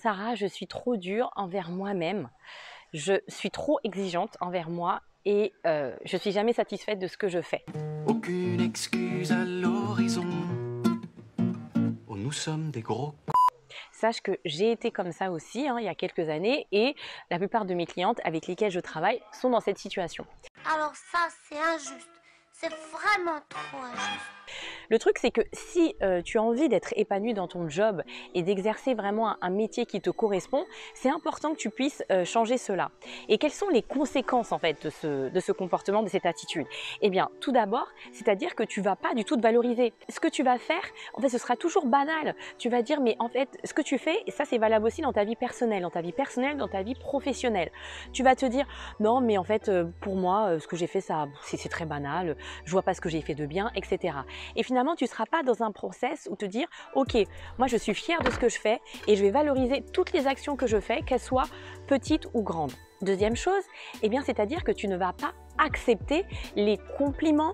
Sarah, je suis trop dure envers moi-même, je suis trop exigeante envers moi et je suis jamais satisfaite de ce que je fais. Aucune excuse à l'horizon. Oh, nous sommes des gros Sache que j'ai été comme ça aussi il y a quelques années et la plupart de mes clientes avec lesquelles je travaille sont dans cette situation. Alors ça, c'est injuste. C'est vraiment trop injuste. Le truc, c'est que si tu as envie d'être épanoui dans ton job et d'exercer vraiment un métier qui te correspond, c'est important que tu puisses changer cela. Et quelles sont les conséquences en fait de ce comportement, de cette attitude? Eh bien, tout d'abord, c'est-à-dire que tu vas pas du tout te valoriser. Ce que tu vas faire, en fait, ce sera toujours banal. Tu vas dire, mais en fait, ce que tu fais, et ça c'est valable aussi dans ta vie personnelle, dans ta vie professionnelle. Tu vas te dire, non, mais en fait, pour moi, ce que j'ai fait, ça, c'est très banal. Je vois pas ce que j'ai fait de bien, etc. Et finalement, tu ne seras pas dans un process où te dire « Ok, moi je suis fière de ce que je fais et je vais valoriser toutes les actions que je fais, qu'elles soient petites ou grandes. » Deuxième chose, eh bien, c'est-à-dire que tu ne vas pas accepter les compliments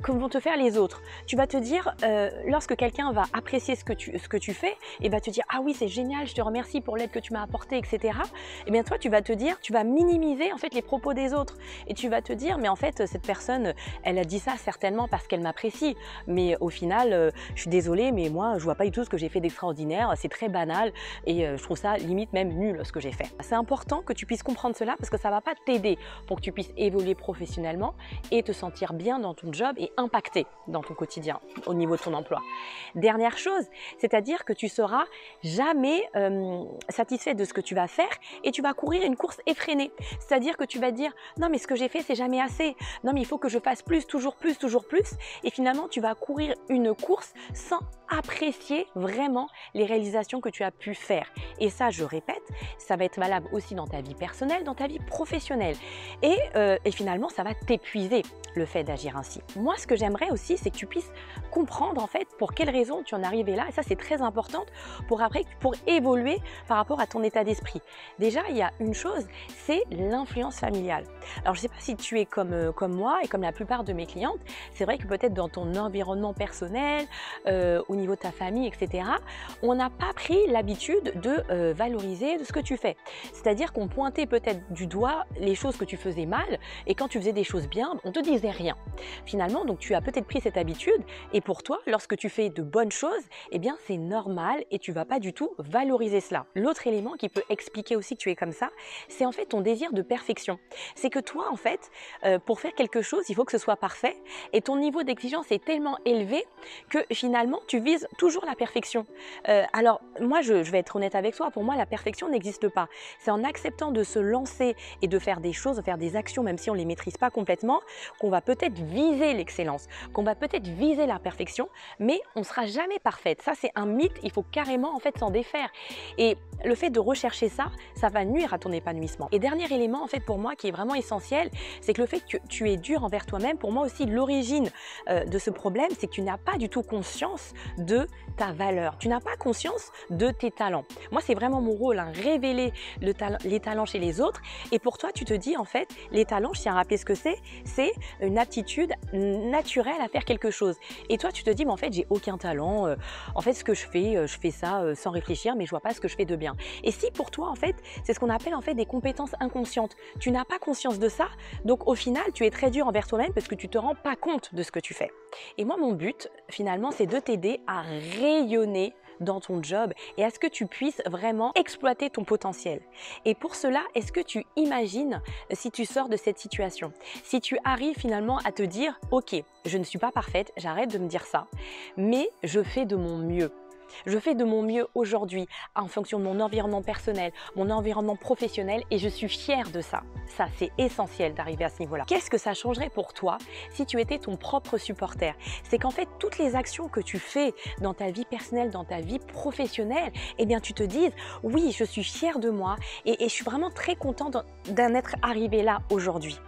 que vont te faire les autres. Tu vas te dire, lorsque quelqu'un va apprécier ce que tu fais et va te dire « Ah oui, c'est génial, je te remercie pour l'aide que tu m'as apportée, etc. » Eh bien, toi, tu vas te dire, tu vas minimiser en fait les propos des autres et tu vas te dire « Mais en fait, cette personne, elle a dit ça certainement parce qu'elle m'apprécie. Mais au final, je suis désolée, mais moi, je vois pas du tout ce que j'ai fait d'extraordinaire. C'est très banal et je trouve ça limite même nul ce que j'ai fait. » C'est important que tu puisses comprendre cela parce que ça va pas t'aider pour que tu puisses évoluer professionnellement et te sentir bien dans ton job et impacté dans ton quotidien au niveau de ton emploi. Dernière chose, c'est-à-dire que tu seras jamais satisfait de ce que tu vas faire et tu vas courir une course effrénée. C'est-à-dire que tu vas dire non mais ce que j'ai fait c'est jamais assez, non mais il faut que je fasse plus, toujours plus, toujours plus et finalement tu vas courir une course sans apprécier vraiment les réalisations que tu as pu faire. Et ça, je répète, ça va être valable aussi dans ta vie personnelle, dans ta vie professionnelle. Et finalement, ça va t'épuiser le fait d'agir ainsi. Moi, ce que j'aimerais aussi, c'est que tu puisses comprendre en fait pour quelles raisons tu en es arrivé là. Et ça, c'est très important pour évoluer par rapport à ton état d'esprit. Déjà, il y a une chose, c'est l'influence familiale. Alors, je ne sais pas si tu es comme moi et comme la plupart de mes clientes. C'est vrai que peut-être dans ton environnement personnel, au niveau de ta famille, etc., on n'a pas pris l'habitude de valoriser de ce que tu fais. C'est-à-dire qu'on pointait peut-être du doigt les choses que tu faisais mal et quand tu faisais des choses bien, on te disait rien. Finalement, donc tu as peut-être pris cette habitude et pour toi, lorsque tu fais de bonnes choses, eh bien c'est normal et tu vas pas du tout valoriser cela. L'autre élément qui peut expliquer aussi que tu es comme ça, c'est en fait ton désir de perfection. C'est que toi, en fait, pour faire quelque chose, il faut que ce soit parfait et ton niveau d'exigence est tellement élevé que finalement, tu vises toujours la perfection. Alors, moi, je vais être honnête avec toi, pour moi, la perfection n'existe pas. C'est en acceptant de se lancer et de faire des choses, de faire des actions, même si on ne les maîtrise pas complètement, qu'on va peut-être viser l'excellence, qu'on va peut-être viser la perfection, mais on ne sera jamais parfaite. Ça, c'est un mythe, il faut carrément en fait s'en défaire. Et le fait de rechercher ça, ça va nuire à ton épanouissement. Et dernier élément, en fait, pour moi, qui est vraiment essentiel, c'est que le fait que tu es dur envers toi-même, pour moi aussi, l'origine de ce problème, c'est que tu n'as pas du tout conscience de ta valeur. Tu n'as pas conscience de tes talents. Moi, c'est vraiment mon rôle, révéler les talents chez les autres. Et pour toi, tu te dis, en fait, les talents, je tiens à rappeler ce que c'est une aptitude naturelle à faire quelque chose. Et toi, tu te dis, mais en fait, j'ai aucun talent. En fait, ce que je fais ça sans réfléchir, mais je vois pas ce que je fais de bien. Et si pour toi, en fait, c'est ce qu'on appelle en fait des compétences inconscientes. Tu n'as pas conscience de ça, donc au final, tu es très dur envers toi-même parce que tu te rends pas compte de ce que tu fais. Et moi, mon but, finalement, c'est de t'aider à rayonner dans ton job et à ce que tu puisses vraiment exploiter ton potentiel. Et pour cela, est-ce que tu imagines si tu sors de cette situation? Si tu arrives finalement à te dire « Ok, je ne suis pas parfaite, j'arrête de me dire ça, mais je fais de mon mieux. » Je fais de mon mieux aujourd'hui en fonction de mon environnement personnel, mon environnement professionnel et je suis fière de ça. Ça, c'est essentiel d'arriver à ce niveau-là. Qu'est-ce que ça changerait pour toi si tu étais ton propre supporter? C'est qu'en fait, toutes les actions que tu fais dans ta vie personnelle, dans ta vie professionnelle, eh bien, tu te dises « Oui, je suis fière de moi et je suis vraiment très contente d'en être arrivée là aujourd'hui. »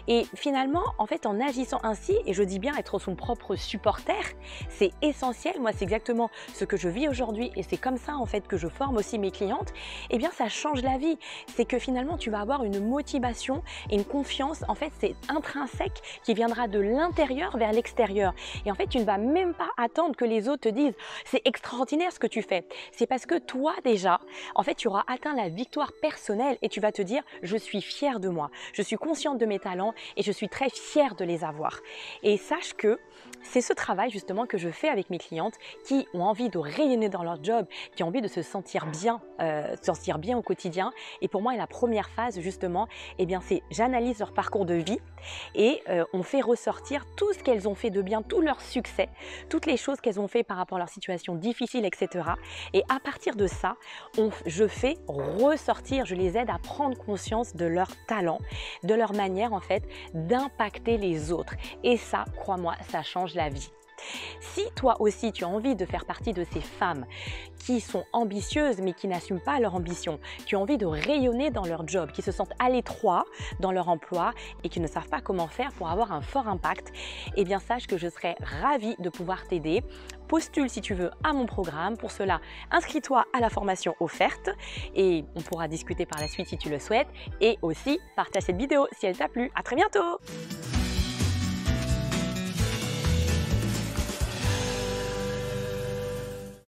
Et finalement, en fait, en agissant ainsi, et je dis bien être son propre supporter, c'est essentiel. Moi, c'est exactement ce que je je vis aujourd'hui et c'est comme ça en fait que je forme aussi mes clientes, eh bien ça change la vie. C'est que finalement tu vas avoir une motivation et une confiance, en fait c'est intrinsèque qui viendra de l'intérieur vers l'extérieur. Et en fait tu ne vas même pas attendre que les autres te disent c'est extraordinaire ce que tu fais. C'est parce que toi déjà, en fait tu auras atteint la victoire personnelle et tu vas te dire je suis fière de moi, je suis consciente de mes talents et je suis très fière de les avoir. Et sache que c'est ce travail justement que je fais avec mes clientes qui ont envie de rayonner dans leur job, qui ont envie de se sentir bien au quotidien. Et pour moi, la première phase justement, eh bien c'est j'analyse leur parcours de vie et on fait ressortir tout ce qu'elles ont fait de bien, tout leur succès, toutes les choses qu'elles ont fait par rapport à leur situation difficile, etc. Et à partir de ça, je fais ressortir, je les aide à prendre conscience de leur talent, de leur manière en fait d'impacter les autres. Et ça, crois-moi, ça change la vie. Si toi aussi tu as envie de faire partie de ces femmes qui sont ambitieuses mais qui n'assument pas leur ambition, qui ont envie de rayonner dans leur job, qui se sentent à l'étroit dans leur emploi et qui ne savent pas comment faire pour avoir un fort impact, eh bien sache que je serai ravie de pouvoir t'aider. Postule si tu veux à mon programme. Pour cela, inscris-toi à la formation offerte et on pourra discuter par la suite si tu le souhaites. Et aussi, partage cette vidéo si elle t'a plu. À très bientôt!